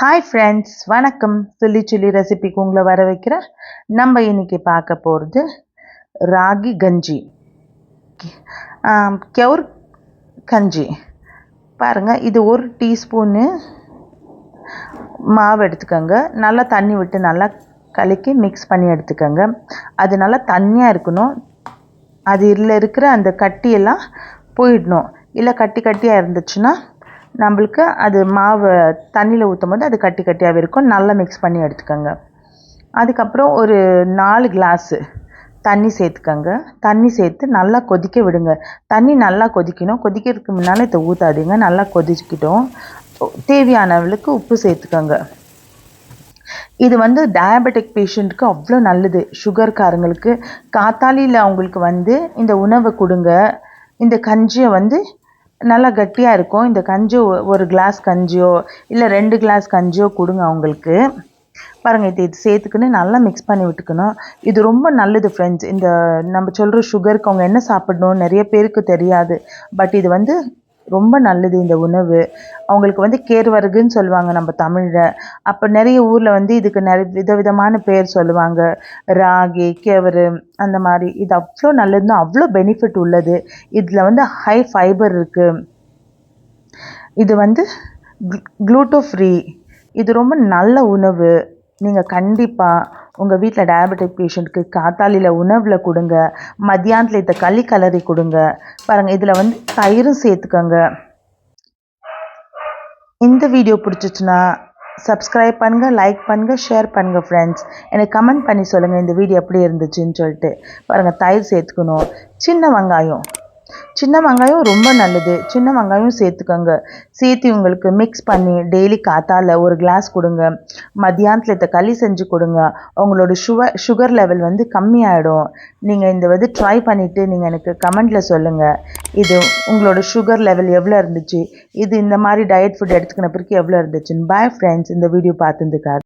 Hi friends, வணக்கம். Chilli ரெசிபிக்கு உங்களை வர வைக்கிறேன். நம்ம இன்னைக்கு பார்க்க போகிறது ராகி கஞ்சி, கெவுர் கஞ்சி. பாருங்கள், இது 1 டீஸ்பூனு மாவு எடுத்துக்கோங்க. நல்லா தண்ணி விட்டு நல்லா கலக்கி மிக்ஸ் பண்ணி எடுத்துக்கோங்க. அது நல்லா தண்ணியாக இருக்கணும். அது இதில் இருக்கிற அந்த கட்டியெல்லாம் போயிடணும். இல்லை கட்டியாக இருந்துச்சுன்னா நம்மளுக்கு அது மாவு தண்ணியில் ஊற்றும் போது அது கட்டியாகவே இருக்கும். நல்லா மிக்ஸ் பண்ணி எடுத்துக்கோங்க. அதுக்கப்புறம் ஒரு 4 கிளாஸு தண்ணி சேர்த்துக்கோங்க. தண்ணி சேர்த்து நல்லா கொதிக்க விடுங்க. தண்ணி நல்லா கொதிக்கணும். கொதிக்கிறதுக்கு முன்னால் இதை ஊற்றாதீங்க. நல்லா கொதிக்கிட்டோம். தேவையான அளவுக்கு உப்பு சேர்த்துக்கோங்க. இது டயபெட்டிக் பேஷண்ட்டுக்கு அவ்வளோ நல்லது. சுகர்காரங்களுக்கு காத்தாலியில் அவங்களுக்கு இந்த உணவை கொடுங்க. இந்த கஞ்சியை நல்லா கட்டியாக இருக்கும். இந்த கஞ்சி 1 கிளாஸ் கஞ்சியோ இல்லை 2 கிளாஸ் கஞ்சியோ கொடுங்க அவங்களுக்கு. பாருங்கள், இது சேர்த்துக்கின்னு நல்லா மிக்ஸ் பண்ணி விட்டுக்கணும். இது ரொம்ப நல்லது ஃப்ரெண்ட்ஸ். இந்த நம்ம சொல்கிற சுகருக்கு அவங்க என்ன சாப்பிடணும் நிறைய பேருக்கு தெரியாது. பட் இது ரொம்ப நல்லது இந்த உணவு. அவங்களுக்கு கேழ்வரகுன்னு சொல்லுவாங்க நம்ம தமிழில். அப்போ நிறைய ஊரில் இதுக்கு நிறைய விதவிதமான பேர் சொல்லுவாங்க. ராகி, கேவரு அந்த மாதிரி. இது அவ்வளோ நல்லதுன்னா அவ்வளோ பெனிஃபிட் உள்ளது. இதில் ஹை ஃபைபர் இருக்குது. இது க்ளூட்டோ ஃப்ரீ. இது ரொம்ப நல்ல உணவு. நீங்கள் கண்டிப்பாக உங்கள் வீட்டில் டயபெட்டிக் பேஷண்ட்டுக்கு காத்தாலியில் உணவில் கொடுங்க. மத்தியானத்தில் இதை களி கலரி கொடுங்க. பாருங்கள், இதில் தயிரும் சேர்த்துக்கோங்க. இந்த வீடியோ பிடிச்சிச்சுன்னா சப்ஸ்கிரைப் பண்ணுங்கள், லைக் பண்ணுங்கள், ஷேர் பண்ணுங்கள் ஃப்ரெண்ட்ஸ். எனக்கு கமெண்ட் பண்ணி சொல்லுங்கள் இந்த வீடியோ எப்படி இருந்துச்சுன்னு சொல்லிட்டு. பாருங்கள், தயிர் சேர்த்துக்கணும். சின்ன வெங்காயம் ரொம்ப நல்லது. சின்ன வெங்காயம் சேர்த்துக்கோங்க. சேர்த்து உங்களுக்கு மிக்ஸ் பண்ணி டெய்லி காத்தால 1 கிளாஸ் கொடுங்க. மத்தியானத்தில் இதை களி செஞ்சு கொடுங்க. உங்களோட சுகர் லெவல் கம்மியாயிடும். நீங்கள் இந்த ட்ரை பண்ணிவிட்டு நீங்கள் எனக்கு கமெண்டில் சொல்லுங்கள். இது உங்களோட சுகர் லெவல் எவ்வளோ இருந்துச்சு, இது இந்த மாதிரி டயட் ஃபுட் எடுத்துக்கின பிறகு எவ்வளோ இருந்துச்சுன்னு. பாய் ஃப்ரெண்ட்ஸ், இந்த வீடியோ பார்த்துருந்துக்காக.